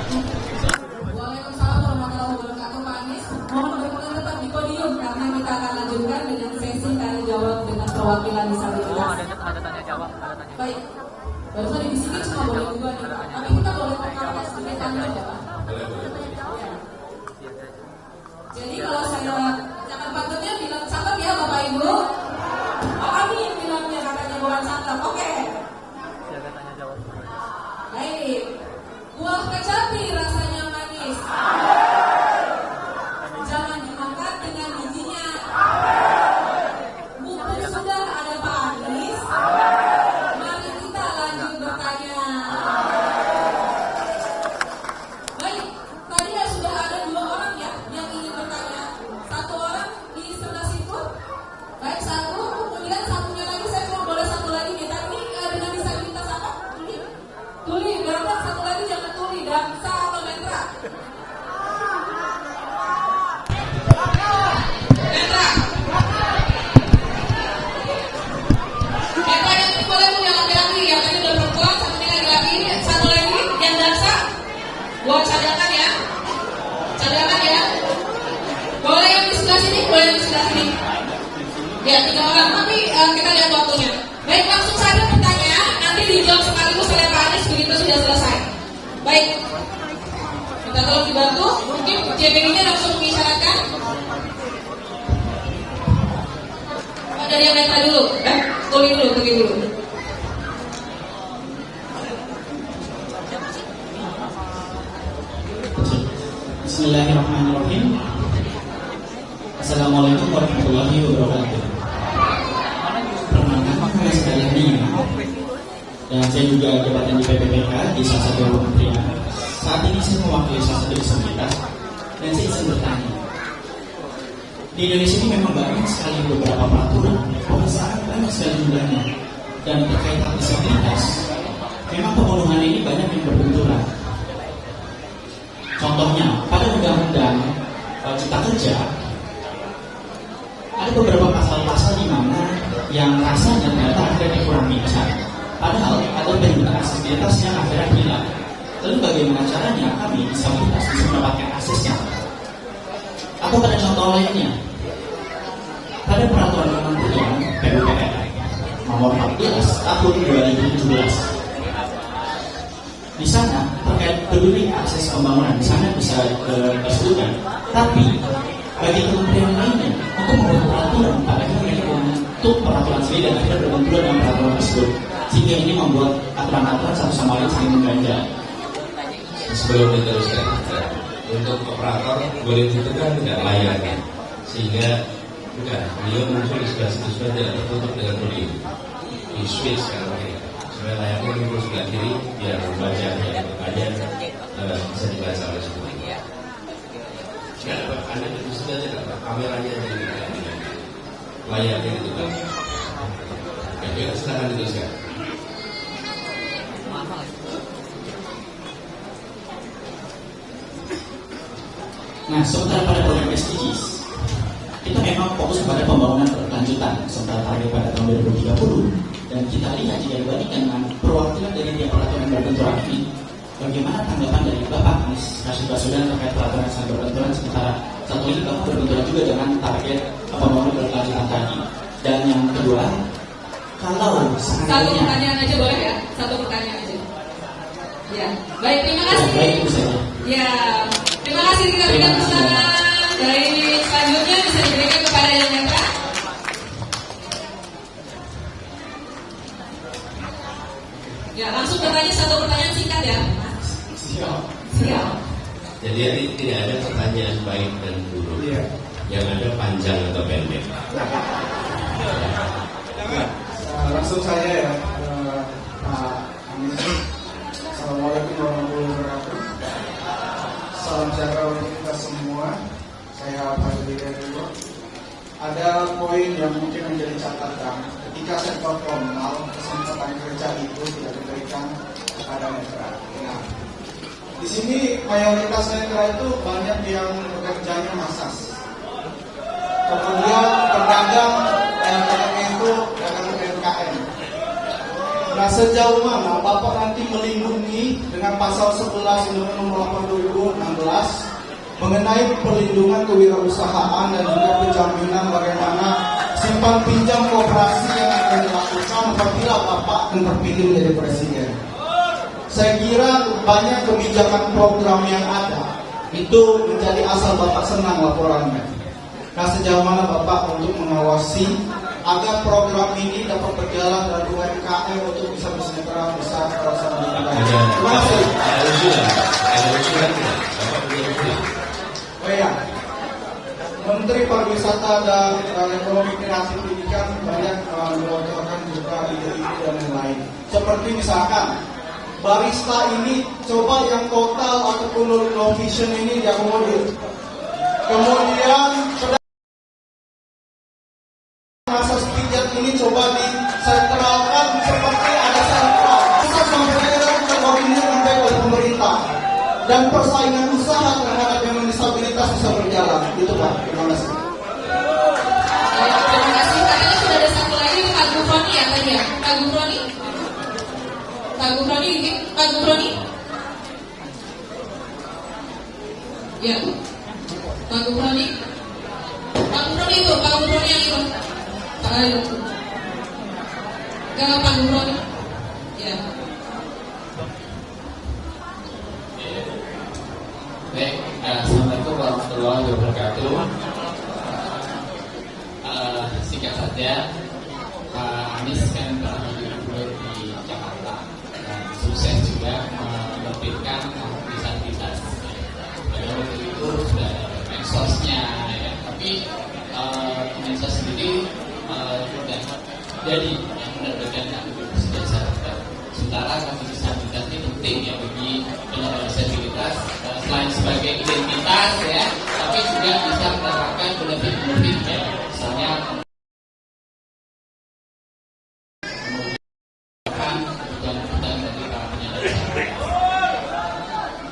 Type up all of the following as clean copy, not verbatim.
Waalaikumsalam warahmatullahi wabarakatuh. Pak Anies, mohon berkenan tetap di podium karena kita akan lanjutkan dengan sesi tanya jawab dengan perwakilan disabilitas. Ada tanya jawab, Baik, barusan di sini cuma boleh dua nih, tapi kita boleh pakai sebagai tanya jawab. Jadi kalau saya jangan patutnya bilang catat ya Bapak Ibu. Oh Amin bilangnya katanya bukan catat. Oke. tanya jawab. Baik. Buah kecapi rasanya manis. Jangan dimakan dengan bijinya. Mumpung sudah ada Pak Anies, mari kita lanjut bertanya. Baik, tadi ya sudah ada dua orang ya yang ingin bertanya. Satu orang di sebelah situ. Baik, satu. Kemudian satunya lagi saya cuma boleh satu lagi nih. Tapi dengan disabilitas apa? Tuli, berapa? Satu lagi jangan tuli. Dansa atau netra? Netra. Netra yang ini boleh tuh yang laki-laki. Yang tadi udah perempuan, satunya laki-laki. Satu lagi yang dansa. Buat cadangan ya. Cadangan ya. Boleh yang di sebelah sini, boleh yang di sebelah sini. Ya, 3 orang. Tapi kita lihat waktunya. Baik, langsung saja pertanyaan. Nanti dijawab sekaligus oleh Pak Anies begitu sudah selesai. Baik. Kita tolong dibantu. Mungkin JPG-nya langsung mengisyaratkan. Dari yang netra dulu. Tuli dulu, pergi dulu. Bismillahirrahmanirrahim. Assalamualaikum warahmatullahi wabarakatuh. Perkenalkan saya Sekaliani dan saya juga jabatan di PPPK di salah satu kementerian. Saat ini saya mewakili salah satu disabilitas dan saya ingin bertanya. Di Indonesia ini memang banyak sekali beberapa peraturan, sangat banyak sekali jumlahnya, dan terkait hak disabilitas, memang pembunuhan ini banyak yang berbenturan. Contohnya, pada undang-undang Cipta Kerja ada beberapa pasal-pasal di mana yang rasanya ternyata akhirnya dikurangi besar. Padahal ada bentuk aksesibilitas yang akhirnya hilang. Lalu bagaimana caranya kami disabilitas bisa mendapatkan aksesnya? Atau pada contoh lainnya, pada peraturan kementerian PUPR nomor 14 tahun 2017. Di sana terkait peduli akses pembangunan, di sana bisa disebutkan. Tapi bagi kementerian lainnya untuk membuat peraturan, pada akhirnya untuk peraturan sendiri dan akhirnya berbenturan dengan peraturan tersebut, sehingga ini membuat aturan-aturan satu sama lain saling mengganjal. Sebelum diteruskan, untuk operator boleh ditekan tidak layarnya, sehingga bukan beliau muncul di sebelah situ sudah tidak tertutup dengan podium. Di switch sekarang ini supaya layarnya muncul sebelah kiri biar membaca yang bertanya bisa dibaca oleh semua. Tidak dapat anda itu sudah tidak dapat kameranya jadi layarnya itu kan. Oke, silakan diteruskan. Nah, sementara pada program SDGs, kita memang fokus pada pembangunan berkelanjutan sementara target pada tahun 2030, dan kita lihat jika dibandingkan dengan perwakilan dari tiap peraturan berbenturan ini, bagaimana tanggapan dari Bapak Anies Rashid Baswedan terkait peraturan yang sangat berbenturan, sementara satu ini Bapak berbenturan juga dengan target pembangunan berkelanjutan tadi. Dan yang kedua, kalau satu pertanyaan aja boleh ya? Satu pertanyaan aja. Ya, baik, terima kasih. Baik, itu saja. Ya, terima kasih. Kita berikan pesanan dari selanjutnya bisa diberikan kepada yang netra. Ya, langsung bertanya satu pertanyaan singkat ya. Siap. Jadi tidak ada pertanyaan baik dan buruk. Yang ada panjang atau pendek. Langsung saya ya, Pak Anies. Assalamualaikum warahmatullahi wabarakatuh. Salam sejahtera untuk kita semua. Saya Pak dulu. Ada poin yang mungkin menjadi catatan. Ketika sektor formal kesempatan kerja itu tidak diberikan kepada netra. Nah, di sini mayoritas netra itu banyak yang bekerjanya massas. Kemudian pedagang yang itu dagang UMKM. Nah, sejauh mana Bapak nanti melindungi dengan pasal 11 Undang-Undang Nomor 8 2016 mengenai perlindungan kewirausahaan dan juga penjaminan bagaimana simpan pinjam koperasi yang akan dilakukan apabila Bapak akan terpilih menjadi presiden. Saya kira banyak kebijakan program yang ada itu menjadi asal Bapak senang laporannya. Nah, sejauh mana Bapak untuk mengawasi agar program ini dapat berjalan dan UMKM untuk bisa bersejahtera besar kawasan kita. Terima kasih. Ada usulan tidak? Bapak punya usulan? Oh ya, Menteri Pariwisata dan Ekonomi Kreatif Pendidikan banyak melontarkan juga ide-ide dan lain-lain. Seperti misalkan barista ini coba yang total ataupun low vision ini diakomodir. Kemudian masa pijat ini coba disentralkan seperti ada sentral. Pusat sampai daerah terkoordinir sampai oleh pemerintah dan persaingan usaha terhadap yang disabilitas bisa berjalan. Itu Pak. Terima kasih. Terima kasih. Katanya sudah ada satu lagi Pak Gufroni ya tadi ya. Pak Gufroni. Pak Gufroni. Pak Gufroni. Ya. Pak Gufroni. Pak Gufroni itu. Pak Gufroni yang itu. Pak Gufroni. Ya. Baik, assalamualaikum warahmatullahi wabarakatuh. Singkat saja, Pak Anies kan pernah menjadi gubernur di Jakarta dan sukses juga menerbitkan disabilitas. Pada waktu itu sudah ada medsosnya, ya. Tapi medsos sendiri tidak jadi yang menerbitkan disabilitas. Sementara disabilitas ini penting ya bagi penyandang disabilitas. Selain sebagai identitas ya, tapi juga bisa menerapkan benefit-benefit ya. Misalnya kebutuhan dari para penyandang disabilitas.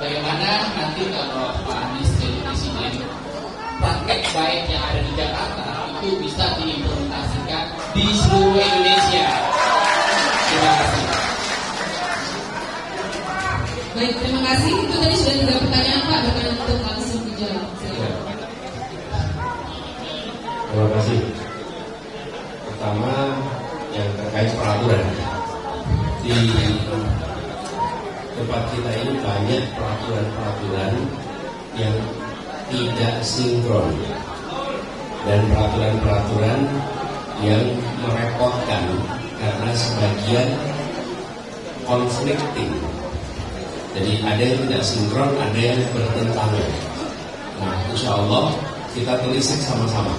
Bagaimana nanti kalau Pak Anies jadi presiden, praktek baik yang ada di Jakarta itu bisa diimplementasikan di seluruh Indonesia. Terima kasih. Baik, terima kasih. Itu tadi sudah 3 pertanyaan Pak, dengan untuk langsung dijawab. Terima kasih. Pertama, yang terkait peraturan. Di tempat kita ini banyak peraturan-peraturan yang tidak sinkron dan peraturan-peraturan yang merepotkan karena sebagian konflikting. Jadi ada yang tidak sinkron, ada yang bertentangan. Nah, insya Allah kita telisik sama-sama.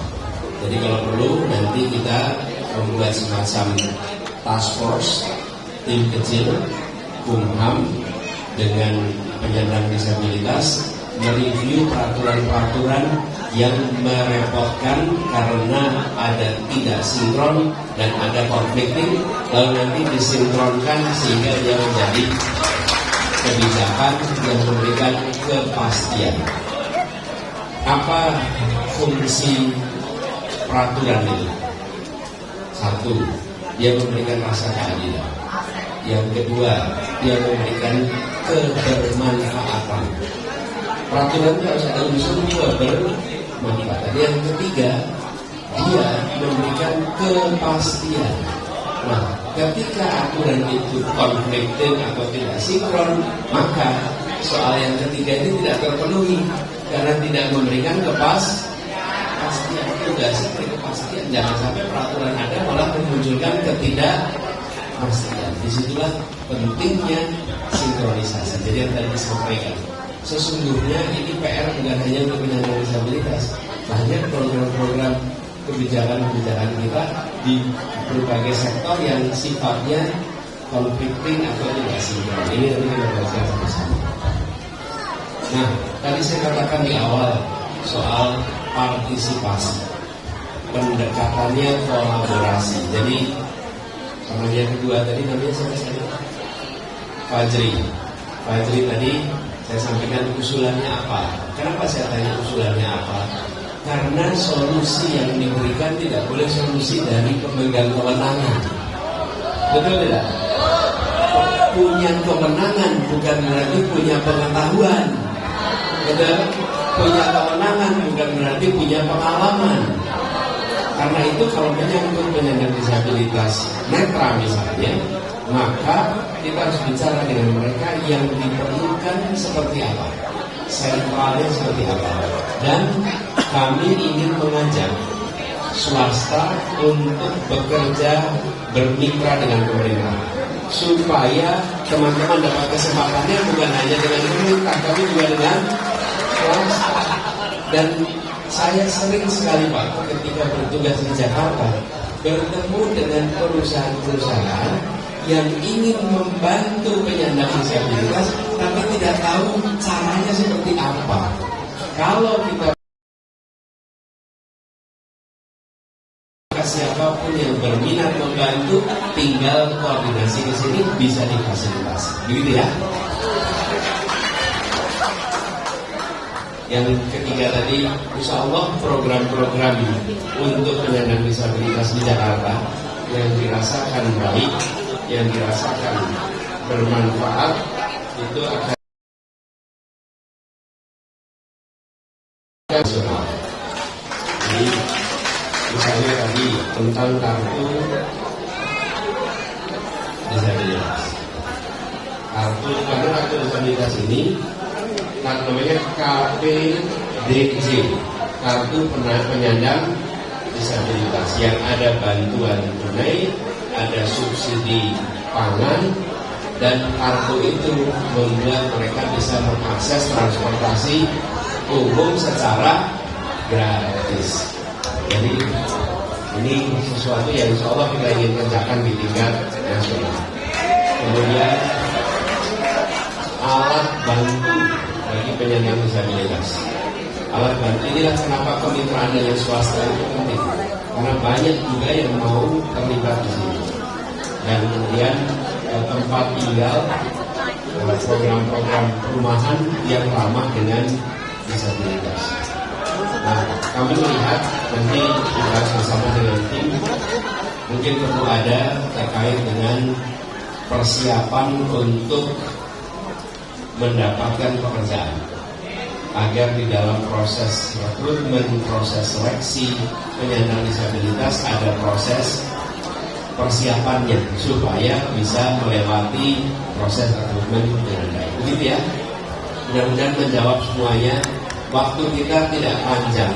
Jadi kalau perlu nanti kita membuat semacam task force, tim kecil, Kumham dengan penyandang disabilitas mereview peraturan-peraturan yang merepotkan karena ada tidak sinkron dan ada konflikting, lalu nanti disinkronkan sehingga dia menjadi kebijakan yang memberikan kepastian. Apa fungsi peraturan itu? Satu, dia memberikan rasa keadilan. Yang kedua, dia memberikan kebermanfaatan. Peraturan itu harus ada unsur kebermanfaatan. Yang ketiga, dia memberikan kepastian. Nah, ketika aturan itu konflikting atau tidak sinkron, maka soal yang ketiga ini tidak terpenuhi karena tidak memberikan kepastian. Sudah seperti kepastian, jangan sampai peraturan ada malah memunculkan ketidakpastian. Disitulah pentingnya sinkronisasi. Jadi yang tadi disampaikan, sesungguhnya ini PR bukan hanya untuk penyandang disabilitas, banyak program-program kebijakan-kebijakan kita di berbagai sektor yang sifatnya konflikting atau tidak sinkron. Ini nanti kita bahas bersama. Nah, tadi saya katakan di awal soal partisipasi, pendekatannya kolaborasi. Jadi namanya kedua tadi namanya siapa? Fajri tadi saya sampaikan usulannya apa. Kenapa saya tanya usulannya apa? Karena solusi yang diberikan tidak boleh solusi dari pemegang kewenangan. Betul tidak? Punya kemenangan bukan berarti punya pengetahuan. Betul? Punya kemenangan bukan berarti punya pengalaman. Karena itu kalau menyangkut penyandang disabilitas netra misalnya, maka kita harus bicara dengan mereka yang diperlukan seperti apa, sentralnya seperti apa. Dan kami ingin mengajak swasta untuk bekerja bermitra dengan pemerintah supaya teman-teman dapat kesempatannya bukan hanya dengan pemerintah, tapi juga dengan swasta. Dan saya sering sekali Pak ketika bertugas di Jakarta bertemu dengan perusahaan-perusahaan yang ingin membantu penyandang disabilitas tapi tidak tahu caranya seperti apa. Kalau kita siapapun yang berminat membantu, tinggal koordinasi ke sini bisa difasilitasi. Begitu ya. Yang ketiga tadi, insya Allah program-program untuk penyandang disabilitas di Jakarta yang dirasakan baik, yang dirasakan bermanfaat, itu akan nasional. Jadi misalnya tadi tentang kartu disabilitas. Kartu disabilitas ini namanya KPDJ, kartu penyandang disabilitas, yang ada bantuan tunai, ada subsidi pangan, dan kartu itu membuat mereka bisa mengakses transportasi umum secara gratis. Jadi ini sesuatu yang insya Allah kita ingin kerjakan di tingkat nasional. Kemudian alat bantu bagi penyandang disabilitas. Alat bantu inilah kenapa kemitraan dengan swasta itu penting, karena banyak juga yang mau terlibat di sini. Dan kemudian tempat tinggal, program-program perumahan yang ramah dengan disabilitas. Nah, kami melihat nanti kita bersama dengan tim mungkin perlu ada terkait dengan persiapan untuk mendapatkan pekerjaan, agar di dalam proses rekrutmen, proses seleksi penyandang disabilitas ada proses persiapannya supaya bisa melewati proses rekrutmen dengan baik. Begitu ya. Mudah-mudahan menjawab semuanya. Waktu kita tidak panjang.